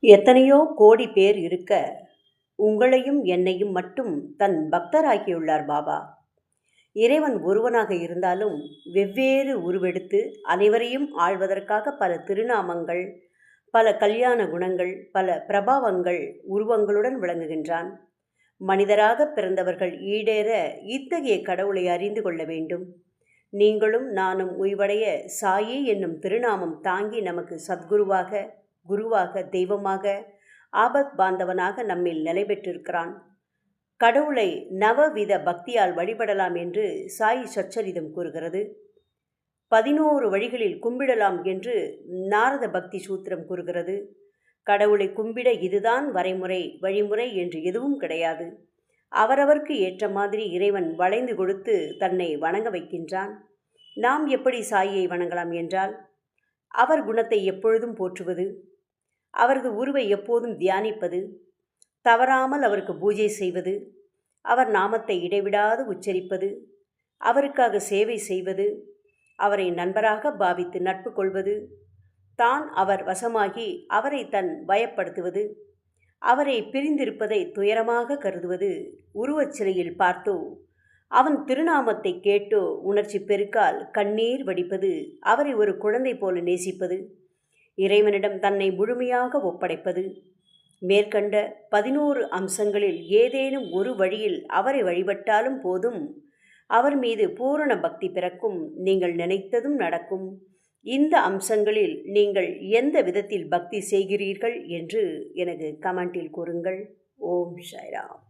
எத்தனையோ கோடி பேர் இருக்க, உங்களையும் என்னையும் மட்டும் தன் பக்தராக்கியுள்ளார் பாபா. இறைவன் ஒருவனாக இருந்தாலும் வெவ்வேறு உருவெடுத்து அனைவரையும் ஆள்வதற்காக பல திருநாமங்கள், பல கல்யாண குணங்கள், பல பிரபாவங்கள், உருவங்களுடன் விளங்குகின்றான். மனிதராக பிறந்தவர்கள் ஈடேற இத்தகைய கடவுளை அறிந்து கொள்ள வேண்டும். நீங்களும் நானும் உய்வடைய சாயி என்னும் திருநாமம் தாங்கி நமக்கு சத்குருவாக, குருவாக, தெய்வமாக, ஆபத் பாந்தவனாக நம்மில் நிலை பெற்றிருக்கிறான். கடவுளை நவவித பக்தியால் வழிபடலாம் என்று சாயி சச்சரிதம் கூறுகிறது. 11 வழிகளில் கும்பிடலாம் என்று நாரத பக்தி சூத்திரம் கூறுகிறது. கடவுளை கும்பிட இதுதான் வரைமுறை, வழிமுறை என்று எதுவும் கிடையாது. அவரவர்க்கு ஏற்ற மாதிரி இறைவன் வளைந்து கொடுத்து தன்னை வணங்க வைக்கின்றான். நாம் எப்படி சாயியை வணங்கலாம் என்றால், அவர் குணத்தை எப்பொழுதும் போற்றுவது, அவரது உருவை எப்போதும் தியானிப்பது, தவறாமல் அவருக்கு பூஜை செய்வது, அவர் நாமத்தை இடைவிடாது உச்சரிப்பது, அவருக்காக சேவை செய்வது, அவரை நண்பராக பாவித்து நட்பு கொள்வது, தான் அவர் வசமாகி அவரை தன் வயப்படுத்துவது, அவரை பிரிந்திருப்பதை துயரமாக கருதுவது, உருவச்சிலையில் பார்த்தோ அவன் திருநாமத்தை கேட்டோ உணர்ச்சி பெருக்கால் கண்ணீர் வடிப்பது, அவரை ஒரு குழந்தை போல நேசிப்பது, இறைவனிடம் தன்னை முழுமையாக ஒப்படைப்பது, மேற்கண்ட 11 அம்சங்களில் ஏதேனும் ஒரு வழியில் அவரை வழிபட்டாலும் போதும், அவர் மீது பூரண பக்தி பிறக்கும். நீங்கள் நினைத்ததும் நடக்கும். இந்த அம்சங்களில் நீங்கள் எந்த விதத்தில் பக்தி செய்கிறீர்கள் என்று எனக்கு கமெண்டில் கூறுங்கள். ஓம் சாய்ராம்.